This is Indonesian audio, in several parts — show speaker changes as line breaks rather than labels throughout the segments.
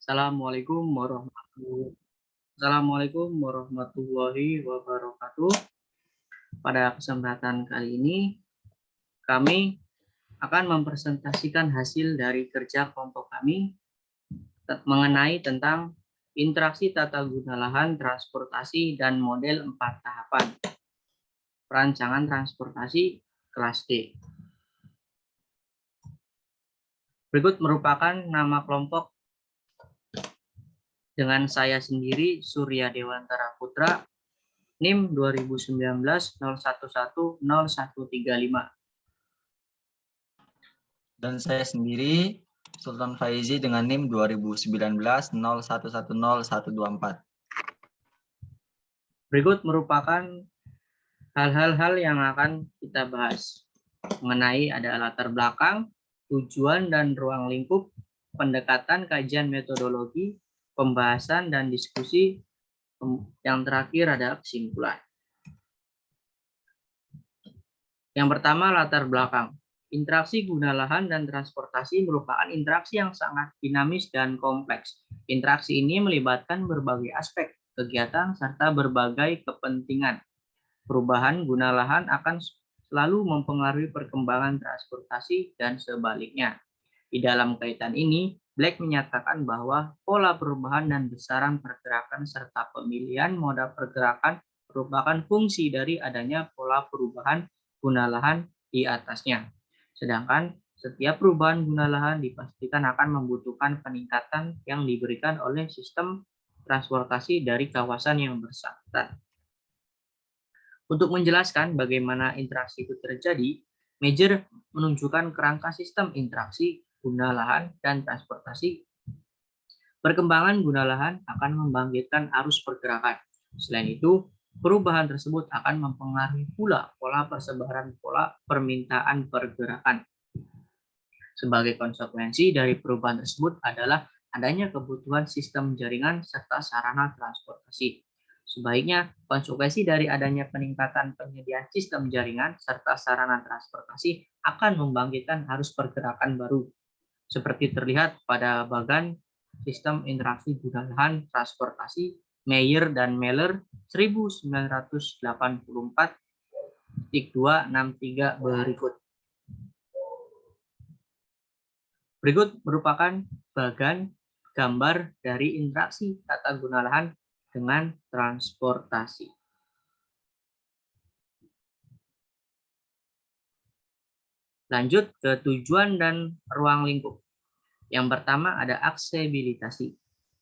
Assalamualaikum warahmatullahi wabarakatuh. Pada kesempatan kali ini, kami akan mempresentasikan hasil dari kerja kelompok kami mengenai tentang interaksi tata guna lahan, transportasi, dan model 4 tahapan. Perancangan transportasi kelas D. Berikut merupakan nama kelompok dengan saya sendiri, Surya Dewantara Putra, NIM 2019-011-0135.
Dan saya sendiri, Sultan Faizi dengan NIM 2019-0110-124.
Berikut merupakan hal-hal yang akan kita bahas mengenai ada latar belakang, tujuan dan ruang lingkup, pendekatan kajian metodologi, pembahasan dan diskusi, yang terakhir ada kesimpulan. Yang pertama, latar belakang. Interaksi guna lahan dan transportasi merupakan interaksi yang sangat dinamis dan kompleks. Interaksi ini melibatkan berbagai aspek kegiatan serta berbagai kepentingan. Perubahan guna lahan akan selalu mempengaruhi perkembangan transportasi dan sebaliknya. Di dalam kaitan ini, Black menyatakan bahwa pola perubahan dan besaran pergerakan serta pemilihan moda pergerakan merupakan fungsi dari adanya pola perubahan guna lahan di atasnya. Sedangkan setiap perubahan guna lahan dipastikan akan membutuhkan peningkatan yang diberikan oleh sistem transportasi dari kawasan yang bersangkutan. Untuk menjelaskan bagaimana interaksi itu terjadi, Major menunjukkan kerangka sistem interaksi guna lahan dan transportasi. Perkembangan guna lahan akan membangkitkan arus pergerakan. Selain itu, perubahan tersebut akan mempengaruhi pula pola persebaran pola permintaan pergerakan. Sebagai konsekuensi dari perubahan tersebut adalah adanya kebutuhan sistem jaringan serta sarana transportasi. Sebaiknya, konsekuensi dari adanya peningkatan penyediaan sistem jaringan serta sarana transportasi akan membangkitkan arus pergerakan baru. Seperti terlihat pada bagan sistem interaksi guna lahan transportasi Meyer dan Meller 1984-263 berikut. Berikut merupakan bagan gambar dari interaksi tata guna lahan dengan transportasi. Lanjut ke tujuan dan ruang lingkup. Yang pertama ada aksesibilitas.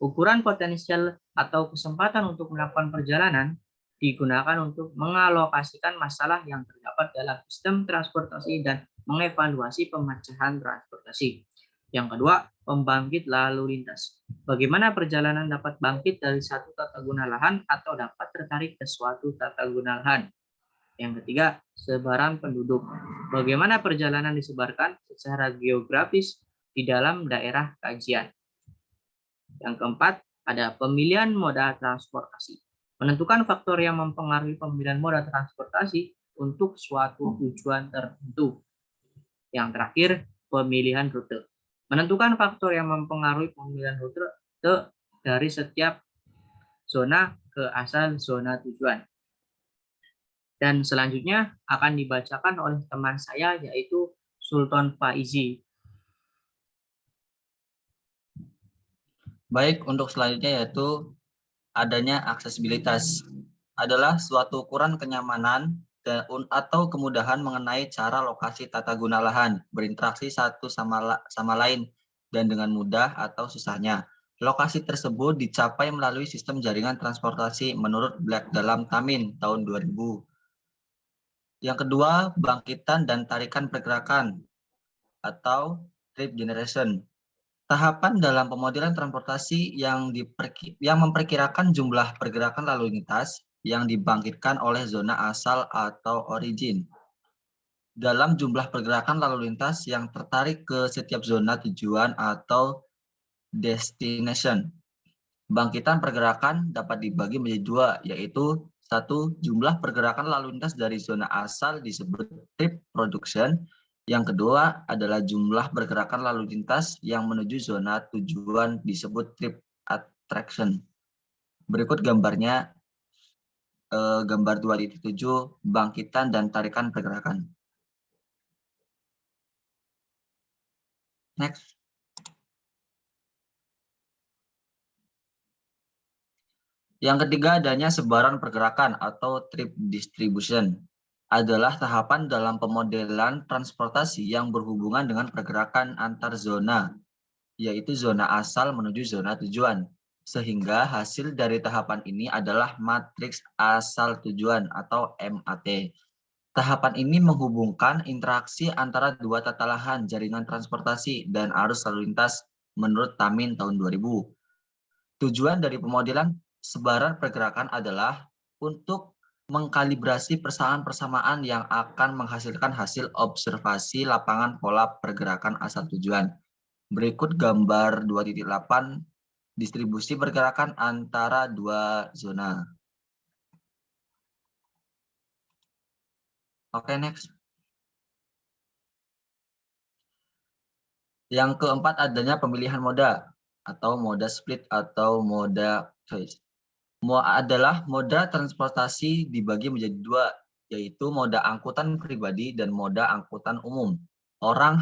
Ukuran potensial atau kesempatan untuk melakukan perjalanan digunakan untuk mengalokasikan masalah yang terdapat dalam sistem transportasi dan mengevaluasi pemecahan transportasi. Yang kedua, pembangkit lalu lintas. Bagaimana perjalanan dapat bangkit dari satu tata guna lahan atau dapat tertarik ke suatu tata guna lahan. Yang ketiga, sebaran penduduk. Bagaimana perjalanan disebarkan secara geografis di dalam daerah kajian. Yang keempat, ada pemilihan moda transportasi. Menentukan faktor yang mempengaruhi pemilihan moda transportasi untuk suatu tujuan tertentu. Yang terakhir, pemilihan rute. Menentukan faktor yang mempengaruhi pemilihan rute dari setiap zona ke asal zona tujuan. Dan selanjutnya akan dibacakan oleh teman saya yaitu Sultan Faizi.
Baik, untuk selanjutnya yaitu adanya aksesibilitas. Adalah suatu ukuran kenyamanan atau kemudahan mengenai cara lokasi tata guna lahan berinteraksi satu sama lain dan dengan mudah atau susahnya. Lokasi tersebut dicapai melalui sistem jaringan transportasi menurut Black dalam Tamin tahun 2000. Yang kedua, bangkitan dan tarikan pergerakan atau trip generation. Tahapan dalam pemodelan transportasi yang memperkirakan jumlah pergerakan lalu lintas yang dibangkitkan oleh zona asal atau origin. Dalam jumlah pergerakan lalu lintas yang tertarik ke setiap zona tujuan atau destination. Bangkitan pergerakan dapat dibagi menjadi dua, yaitu satu, jumlah pergerakan lalu lintas dari zona asal disebut trip production, Yang kedua adalah jumlah pergerakan lalu lintas yang menuju zona tujuan disebut trip attraction. Berikut gambarnya, gambar 2.7 bangkitan dan tarikan pergerakan. Next. Yang ketiga adanya sebaran pergerakan atau trip distribution. Adalah tahapan dalam pemodelan transportasi yang berhubungan dengan pergerakan antar zona, yaitu zona asal menuju zona tujuan. Sehingga hasil dari tahapan ini adalah matriks asal tujuan atau MAT. Tahapan ini menghubungkan interaksi antara dua tata lahan, jaringan transportasi, dan arus lalu lintas menurut Tamin tahun 2000. Tujuan dari pemodelan sebaran pergerakan adalah untuk mengkalibrasi persamaan-persamaan yang akan menghasilkan hasil observasi lapangan pola pergerakan asal tujuan. Berikut gambar 2.8 distribusi pergerakan antara dua zona. Oke, next. Yang keempat adanya pemilihan moda atau moda split atau moda choice. Adalah moda transportasi dibagi menjadi dua, yaitu moda angkutan pribadi dan moda angkutan umum. Orang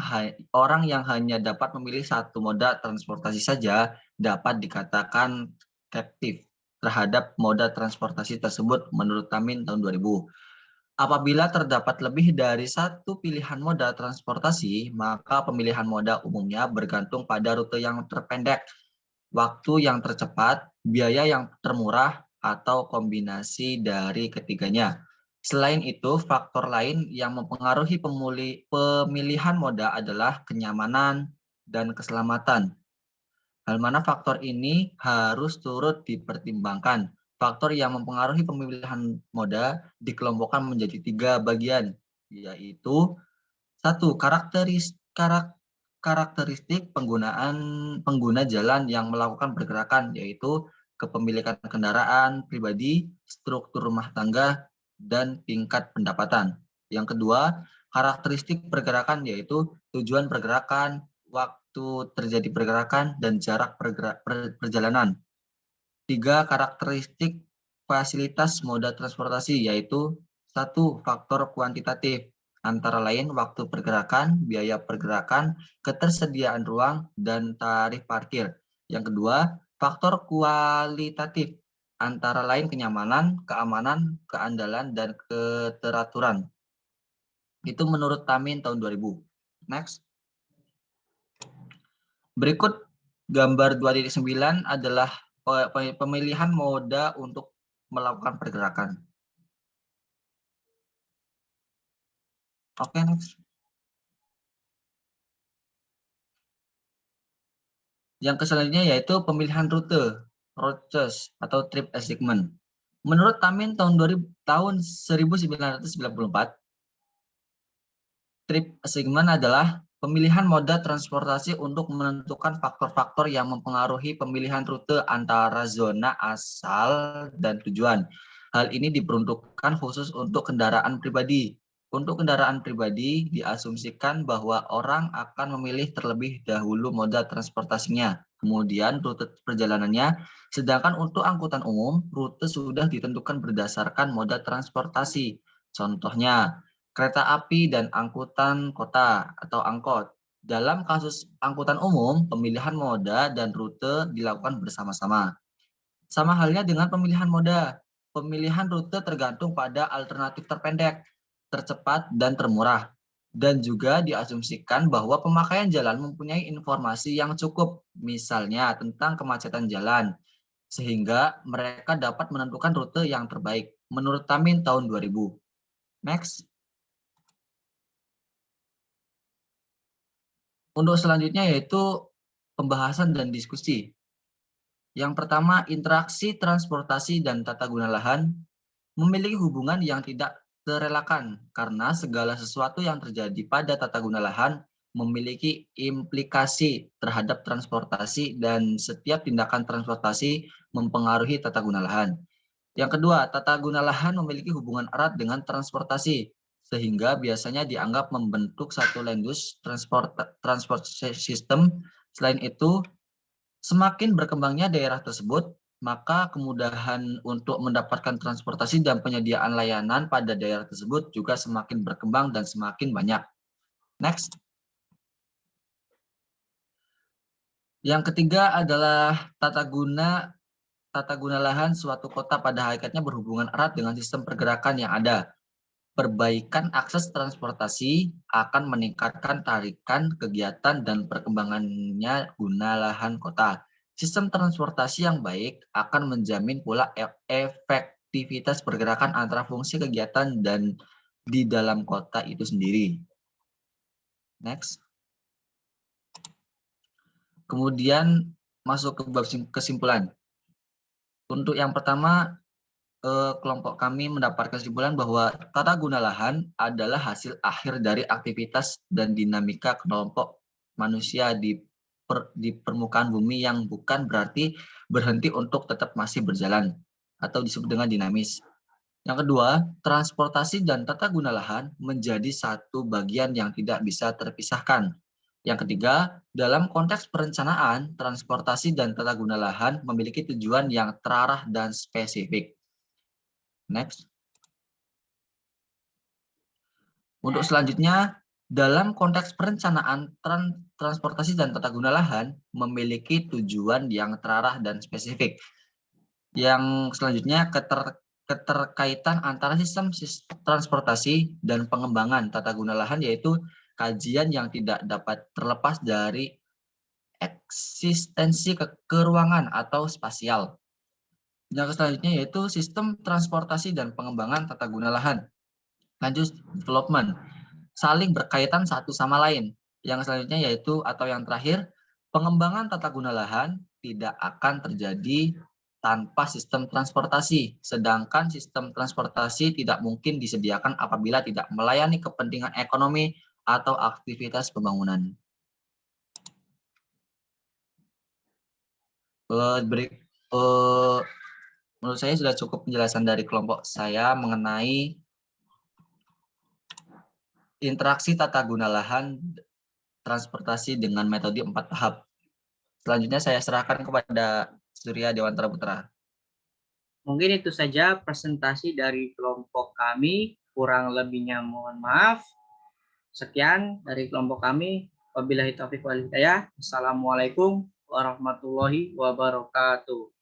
yang hanya dapat memilih satu moda transportasi saja dapat dikatakan captive terhadap moda transportasi tersebut menurut Tamin tahun 2000. Apabila terdapat lebih dari satu pilihan moda transportasi, maka pemilihan moda umumnya bergantung pada rute yang terpendek, waktu yang tercepat, biaya yang termurah, atau kombinasi dari ketiganya. Selain itu, faktor lain yang mempengaruhi pemilihan moda adalah kenyamanan dan keselamatan. Hal mana faktor ini harus turut dipertimbangkan. Faktor yang mempengaruhi pemilihan moda dikelompokkan menjadi 3 bagian, yaitu 1. Karakteristik pengguna jalan yang melakukan pergerakan, yaitu kepemilikan kendaraan pribadi, struktur rumah tangga, dan tingkat pendapatan. Yang kedua, karakteristik pergerakan yaitu tujuan pergerakan, waktu terjadi pergerakan, dan jarak perjalanan. 3. Karakteristik fasilitas moda transportasi yaitu 1. Faktor kuantitatif, antara lain waktu pergerakan, biaya pergerakan, ketersediaan ruang, dan tarif parkir. Yang kedua, faktor kualitatif, antara lain kenyamanan, keamanan, keandalan, dan keteraturan. Itu menurut Tamin tahun 2000. Next. Berikut gambar 2.9 adalah pemilihan moda untuk melakukan pergerakan. Oke, next. Yang selanjutnya yaitu pemilihan rute, road choice atau trip assignment. Menurut Tamin tahun 1994, trip assignment adalah pemilihan moda transportasi untuk menentukan faktor-faktor yang mempengaruhi pemilihan rute antara zona asal dan tujuan. Hal ini diperuntukkan khusus untuk kendaraan pribadi. Untuk kendaraan pribadi, diasumsikan bahwa orang akan memilih terlebih dahulu moda transportasinya, kemudian rute perjalanannya, sedangkan untuk angkutan umum, rute sudah ditentukan berdasarkan moda transportasi. Contohnya, kereta api dan angkutan kota atau angkot. Dalam kasus angkutan umum, pemilihan moda dan rute dilakukan bersama-sama. Sama halnya dengan pemilihan moda. Pemilihan rute tergantung pada alternatif terpendek, tercepat, dan termurah. Dan juga diasumsikan bahwa pemakaian jalan mempunyai informasi yang cukup, misalnya tentang kemacetan jalan, sehingga mereka dapat menentukan rute yang terbaik. Menurut Tamin tahun 2000. Next. Untuk selanjutnya yaitu pembahasan dan diskusi. Yang pertama, interaksi transportasi dan tata guna lahan memiliki hubungan yang tidak terelakkan karena segala sesuatu yang terjadi pada tata guna lahan memiliki implikasi terhadap transportasi dan setiap tindakan transportasi mempengaruhi tata guna lahan. Yang kedua, tata guna lahan memiliki hubungan erat dengan transportasi sehingga biasanya dianggap membentuk satu land use transport system. Selain itu, semakin berkembangnya daerah tersebut, maka kemudahan untuk mendapatkan transportasi dan penyediaan layanan pada daerah tersebut juga semakin berkembang dan semakin banyak. Next. Yang ketiga adalah tata guna lahan suatu kota pada hakikatnya berhubungan erat dengan sistem pergerakan yang ada. Perbaikan akses transportasi akan meningkatkan tarikan kegiatan dan perkembangannya guna lahan kota. Sistem transportasi yang baik akan menjamin pula efektivitas pergerakan antara fungsi kegiatan dan di dalam kota itu sendiri. Next. Kemudian masuk ke bab kesimpulan. Untuk yang pertama, kelompok kami mendapat kesimpulan bahwa tata guna lahan adalah hasil akhir dari aktivitas dan dinamika kelompok manusia di permukaan bumi yang bukan berarti berhenti untuk tetap masih berjalan atau disebut dengan dinamis. Yang kedua, transportasi dan tata guna lahan menjadi satu bagian yang tidak bisa terpisahkan. Yang ketiga, dalam konteks perencanaan, transportasi dan tata guna lahan memiliki tujuan yang terarah dan spesifik. Next. Untuk selanjutnya, dalam konteks perencanaan transportasi dan tata guna lahan memiliki tujuan yang terarah dan spesifik. Yang selanjutnya, keterkaitan antara sistem transportasi dan pengembangan tata guna lahan, yaitu kajian yang tidak dapat terlepas dari eksistensi keruangan atau spasial. Yang selanjutnya yaitu sistem transportasi dan pengembangan tata guna lahan. Lanjut, development, saling berkaitan satu sama lain. Yang selanjutnya yaitu atau yang terakhir, pengembangan tata guna lahan tidak akan terjadi tanpa sistem transportasi, sedangkan sistem transportasi tidak mungkin disediakan apabila tidak melayani kepentingan ekonomi atau aktivitas pembangunan. Menurut saya sudah cukup penjelasan dari kelompok saya mengenai interaksi tata guna lahan transportasi dengan metode 4 tahap. Selanjutnya saya serahkan kepada Surya Dewantara Putra.
Mungkin itu saja presentasi dari kelompok kami. Kurang lebihnya mohon maaf. Sekian dari kelompok kami. Wabillahi taufiq wal hidayah. Assalamualaikum warahmatullahi wabarakatuh.